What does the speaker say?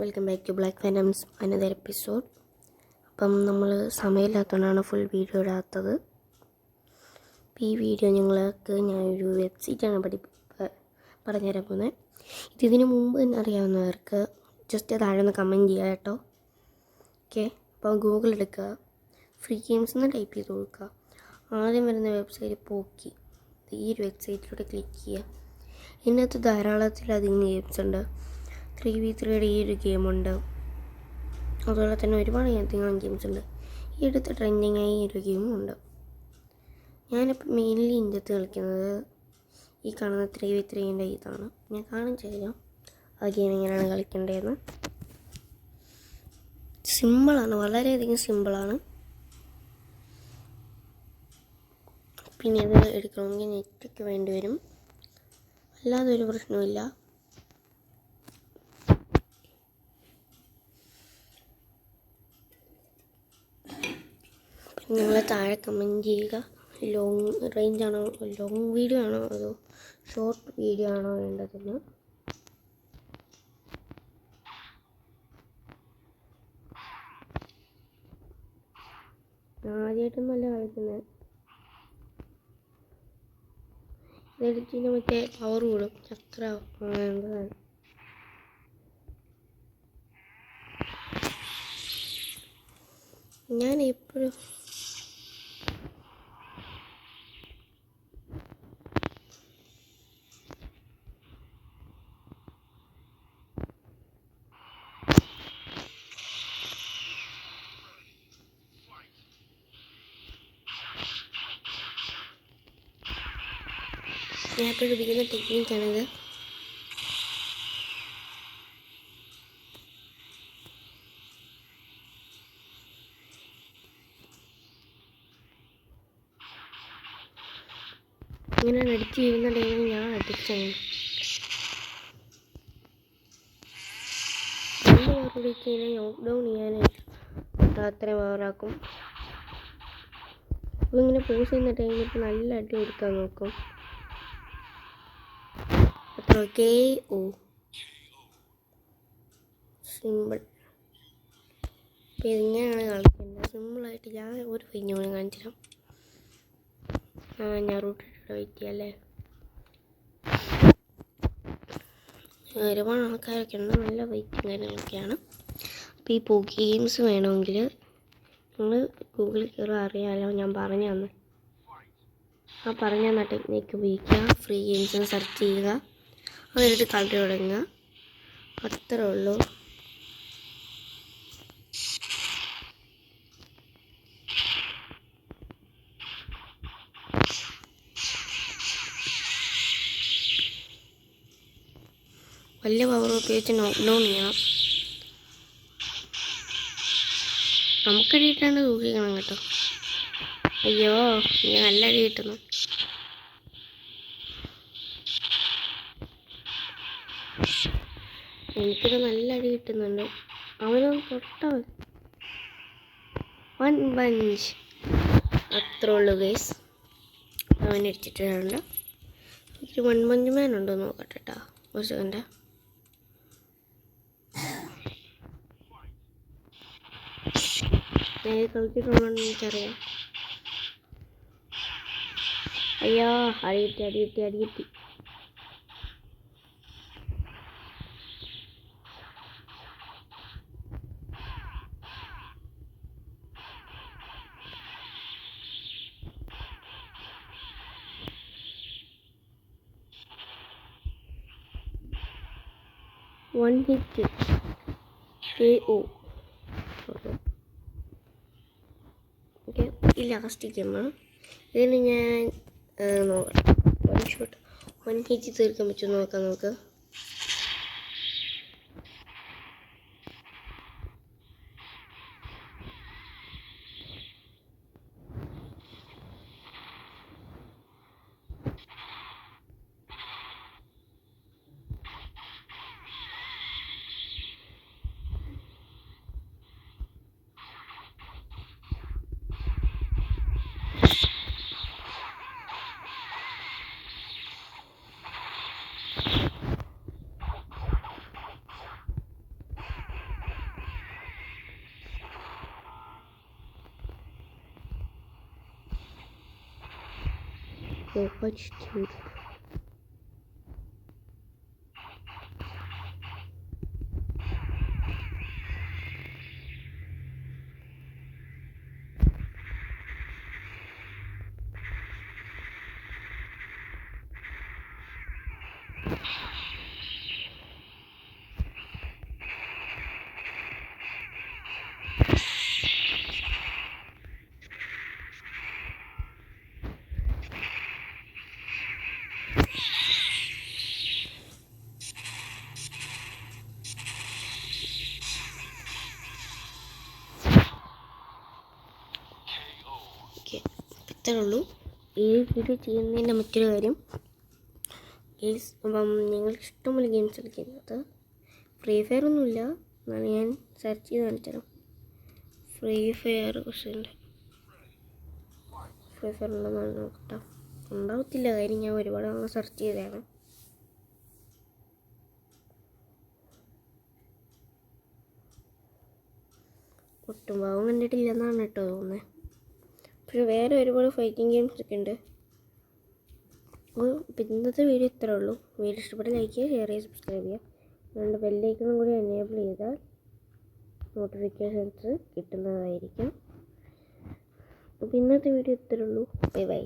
Welcome back to black fanums another episode. അപ്പം നമ്മൾ സമയമില്ലാത്തതുകൊണ്ടാണ് full video ഇടാത്തത്. ഈ വീഡിയോ ഞാനൊരു വെബ്സൈറ്റാണ് പറഞ്ഞുതരാൻ പോകുന്നത്. ഇതിന് മുമ്പ് തന്നെ അറിയാവുന്നവർക്ക് ജസ്റ്റ് താഴെ ഒന്ന് കമൻറ്റ് ചെയ്യുക കേട്ടോ. ഓക്കെ, അപ്പോൾ ഗൂഗിൾ എടുക്കുക, ഫ്രീ ഗെയിംസ് എന്ന് ടൈപ്പ് ചെയ്ത് കൊടുക്കുക. ആദ്യം വരുന്ന വെബ്സൈറ്റ് പോക്കി. ഈ ഒരു വെബ്സൈറ്റിലൂടെ ക്ലിക്ക് ചെയ്യുക. ഇതിനകത്ത് ധാരാളത്തിലധികം ഗെയിംസ് ഉണ്ട്. 3v3യുടെ ഈ ഒരു ഗെയിമുണ്ട്. അതുപോലെ തന്നെ ഒരുപാട് ഗെയിംസ് ഉണ്ട്. ഈ അടുത്ത് ട്രെൻഡിങ് ആയി ഈ ഒരു ഗെയിമും ഉണ്ട്. ഞാനിപ്പോൾ മെയിൻലി ഇന്ത്യത്ത് കളിക്കുന്നത് ഈ കാണുന്ന 3v3ൻ്റെ ഇതാണ്. ഞാൻ കാണിച്ചു തരാം ആ ഗെയിം എങ്ങനെയാണ് കളിക്കേണ്ടതെന്ന്. സിമ്പിളാണ്, വളരെയധികം സിമ്പിളാണ്. പിന്നെ ഇത് എടുക്കണമെങ്കിൽ നെറ്റൊക്കെ വേണ്ടി വരും, അല്ലാതെ ഒരു പ്രശ്നമില്ല. നിങ്ങൾ താഴെ കമൻറ്റ് ചെയ്യുക, ലോങ് റേഞ്ച് ആണോ, ലോങ് വീഡിയോ ആണോ അതോ ഷോർട്ട് വീഡിയോ ആണോ വേണ്ടതെന്ന്. ആദ്യമായിട്ടൊന്നുമല്ല കളിക്കുന്നത്. ഇതെടുത്തിന് മറ്റേ പവർ കൂടും, ചക്ര വേണ്ടതാണ്. ഞാൻ എപ്പോഴും ഉപയോഗിക്കുന്ന ടെക്നിക്കാണിത്. ഇങ്ങനെ അടിച്ച് വീഴുന്ന ടൈമിൽ ഞാൻ അടിച്ചാണ്. നോക്ക് ഡൗൺ ചെയ്യാനായിട്ട് അത്രയും പവറാക്കും. അപ്പോൾ ഇങ്ങനെ പോസ് ചെയ്യുന്ന ടൈമിൽ ഇപ്പോൾ നല്ല അടി എടുക്കാൻ നോക്കും. അത്ര സിമ്പിൾ. അപ്പോൾ ഇതിങ്ങനെയാണ് കളിക്കേണ്ടത്. സിമ്പിളായിട്ട് ഞാൻ ഒരു കഴിഞ്ഞ കാണിച്ചു തരാം. ഞാൻ റൂട്ടിട്ട് വെയിറ്റ് ചെയ്യാമല്ലേ. ഒരുപാട് ആൾക്കാരൊക്കെ ഉണ്ട്, നല്ല വെയിറ്റും കാര്യങ്ങളൊക്കെയാണ്. അപ്പോൾ ഈ പോക്കി ഗെയിംസ് വേണമെങ്കിൽ നിങ്ങൾ ഗൂഗിളിൽ കയറി അറിയാമല്ലോ, ഞാൻ പറഞ്ഞു തന്നു. ആ പറഞ്ഞു തന്ന ടെക്നിക്ക് ഉപയോഗിക്കുക. ഫ്രീ ഗെയിംസ് സെർച്ച് ചെയ്യുക, അതെടുത്ത് കളി തുടങ്ങുക. അത്രേ ഉള്ളൂ. വലിയ പവർ ഉപയോഗിച്ച് നോക്ക് ഡൗൺ ചെയ്യണം. നമുക്കടി കിട്ടാണ്ട് സൂക്ഷിക്കണം കേട്ടോ. അയ്യോ, ഞാൻ നല്ല അടി കിട്ടുന്നു. എനിക്കിത് നല്ല അടി കിട്ടുന്നുണ്ട്. അവനൊന്ന് തൊട്ടാൽ വൺ പഞ്ച്, അത്രേ ഉള്ളൂ ഗൈസ്. അവനടിച്ചിട്ടുണ്ട്. ഒരു വൺ പഞ്ച് മാൻ ഉണ്ടോ നോക്കട്ടെ കേട്ടോ, ഒരു സെക്കൻഡ്. ഞാൻ കളിച്ചിട്ടുണ്ടോന്ന് എനിക്കറിയാം. അയ്യോ, അടികിട്ടി. One hit KO. ഓക്കെ, ഈ ലാസ്റ്റ് ഗെയിമാണ്. ഇതിന് ഞാൻ വൺ ഷോട്ട് 1 ഹിറ്റ് തീർക്കാൻ പറ്റുമോ നോക്കാം നമുക്ക്. почти. ഓക്കെ, ഇത്രേ ഉള്ളൂ ഈ വീഡിയോ ചെയ്യുന്നതിൻ്റെ മറ്റൊരു കാര്യം. ഗെയിംസ് അപ്പം നിങ്ങൾക്ക് ഇഷ്ടംപോലെ ഗെയിംസ് കളിക്കുന്നത് ഫ്രീ ഫയർ ഒന്നുമില്ല, എന്നാണ് ഞാൻ സെർച്ച് ചെയ്ത് കാണിച്ചുതരാം. ഫ്രീ ഫയർ ഉണ്ട്, ഫ്രീ ഫയർ ഉണ്ടെന്നാണ് നോക്കട്ടെ. ഉണ്ടാവത്തില്ല, കാര്യം ഞാൻ ഒരുപാട് നാളെ സെർച്ച് ചെയ്തതാണ്. ഒട്ടും ഭാവം കണ്ടിട്ടില്ല എന്നാണ് കേട്ടോ തോന്നുന്നത്. പക്ഷെ വേറെ ഒരുപാട് ഫൈറ്റിംഗ് ഗെയിംസ് ഒക്കെ ഉണ്ട്. അപ്പോൾ ഇന്നത്തെ വീഡിയോ ഇത്രേ ഉള്ളൂ. വീഡിയോ ഇഷ്ടപ്പെട്ട ലൈക്ക് ചെയ്യുക, ഷെയർ ചെയ്യുക, സബ്സ്ക്രൈബ് ചെയ്യുക. അതുകൊണ്ട് ബെല്ലൈക്കണും കൂടി എനേബിൾ ചെയ്താൽ നോട്ടിഫിക്കേഷൻസ് കിട്ടുന്നതായിരിക്കും. അപ്പോൾ ഇന്നത്തെ വീഡിയോ ഇത്രേ ഉള്ളൂ. Bye bye.